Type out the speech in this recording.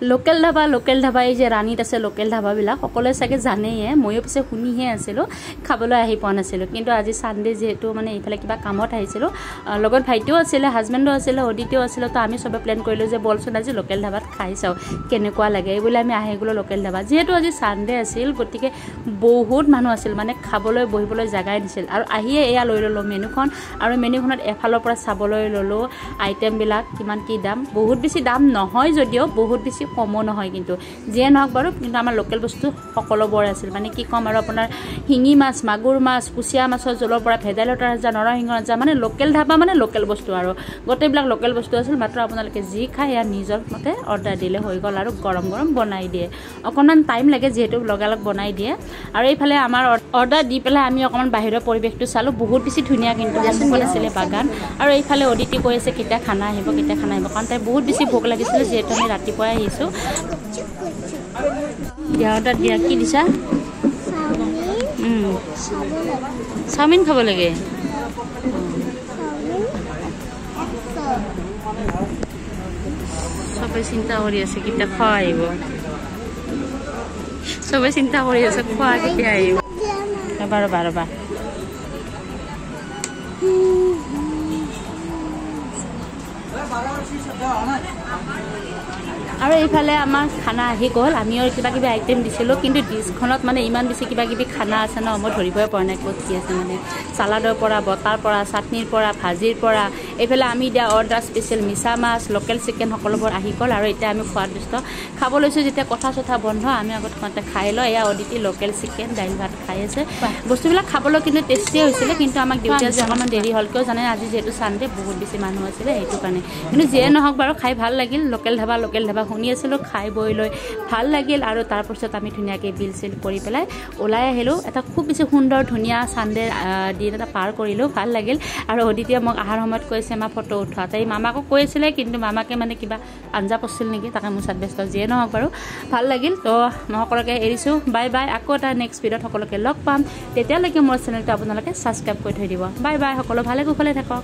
local dhaba এই যে ৰাণীত আছে লোকেল ধাবাবিলাক সকলোৱে চাগে জানেই ময়ো পিছে শুনিহে আছিলোঁ খাবলৈ আহি পোৱা নাছিলোঁ কিন্তু আজি সানডে যেহেতু মানে এইফালে কিবা কামত আহিছিলোঁ লগত ভাইটিও আছিলে হাজবেণ্ডো আছিলে অদিতিও আছিলে তো আমি সবে প্লেন কৰিলোঁ যে বলচোন আজি লোকেল ধাবাত খাই চাওঁ কেনেকুৱা লাগে এইবুলি আমি আহি গ'লো লোকেল ধাবা যেহেতু আজি সানডে আছিল গতিকে বহুত মানুহ আছিল মানে খাবলৈ বহিবলৈ জাগাই দিছিল আৰু আহিয়ে এয়া লৈ ল'লোঁ মেনুখন আৰু মেনুখনত এফালৰ পৰা চাবলৈ ল'লোঁ আইটেমবিলাক কিমান কি দাম বহুত বেছি দাম নহয় যদিও বহুত বেছি কমো নহয় কিন্তু যিয়ে নহওক বাৰু কিন্তু আমাৰ লোকেল বস্তু সকলোবোৰ আছিল মানে কি কম আৰু আপোনাৰ শিঙি মাছ মাগুৰ মাছ কুচিয়া মাছৰ জোলৰ পৰা ভেদাইলতাৰ আঞ্জা নৰসিংহৰ আঞ্জা মানে লোকেল ধাবা মানে লোকেল বস্তু আৰু গোটেইবিলাক লোকেল বস্তু আছিল মাত্ৰ আপোনালোকে যি খায় এয়া নিজৰ মতে অৰ্ডাৰ দিলে হৈ গ'ল আৰু গৰম গৰম বনাই দিয়ে অকণমান টাইম লাগে যিহেতু লগালগ বনাই দিয়ে আৰু এইফালে আমাৰ অৰ্ডাৰ দি পেলাই আমি অকণমান বাহিৰৰ পৰিৱেশটো চালোঁ বহুত বেছি ধুনীয়া কিন্তু সন্মুখত আছিলে বাগান আৰু এইফালে অদিতি কৈ আছে কেতিয়া খানা আহিব কাৰণ তাই বহুত বেছি ভোক লাগিছিলে যিহেতু আমি ৰাতিপুৱাই আহিছোঁ অৰ্ডাৰ দিয়া কি দিছা চাওমিন খাব লাগে সবে চিন্তা কৰি আছে কেতিয়া খোৱা আহিব সবে চিন্তা কৰি আছে খোৱা কেতিয়া আহিব ৰবা আৰু এইফালে আমাৰ খানা আহি গ'ল আমিও কিবা কিবি আইটেম দিছিলোঁ কিন্তু ডিছখনত মানে ইমান বেছি কিবা কিবি খানা আছে ন মই ধৰিবই পৰা নাই ক'ত কি আছে মানে চালাডৰ পৰা বটাৰ পৰা চাটনিৰ পৰা ভাজিৰ পৰা এইফালে আমি দিয়া অৰ্ডাৰ স্পেচিয়েল মিছা মাছ লোকেল চিকেন সকলোবোৰ আহি গ'ল আৰু এতিয়া আমি খোৱাত ব্যস্ত খাব লৈছোঁ যেতিয়া কথা চথা বন্ধ আমি আগত খোৱাতে খাই লওঁ এয়া অদিতি লোকেল চিকেন দাইল ভাত খাই আছে বস্তুবিলাক খাবলৈ কিন্তু টেষ্টিয়ে হৈছিলে কিন্তু আমাক ডিউটি আজি অকণমান দেৰি হ'ল কিয় জানে আজি যিহেতু চানডে বহুত বেছি মানুহ আছিলে সেইটো কাৰণে কিন্তু যিয়ে নহওক বাৰু খাই ভাল লাগিল লোকেল ধাবা শুনি আছিলোঁ খাই বৈ লৈ ভাল লাগিল আৰু তাৰপিছত আমি ধুনীয়াকৈ বিল চিল কৰি পেলাই ওলাই আহিলোঁ এটা খুব বেছি সুন্দৰ ধুনীয়া চানডে দিন এটা পাৰ কৰিলোঁ ভাল লাগিল আৰু অদিতিয়ে মোক অহাৰ সময়ত কৈছে আমাৰ ফটো উঠোৱা তাই মামাকো কৈ আছিলে কিন্তু মামাকে মানে কিবা আঞ্জা পছিল নেকি তাকে মোৰ চাত ব্যস্ত যিয়ে নহওক বাৰু ভাল লাগিল তো মই সকলোকে এৰিছোঁ বাই বাই আকৌ এটা নেক্সট ভিডিঅ'ত সকলোকে লগ পাম তেতিয়ালৈকে মোৰ চেনেলটো আপোনালোকে ছাবস্ক্ৰাইব কৰি থৈ দিব বাই বাই সকলো ভালে কুশলে থাকক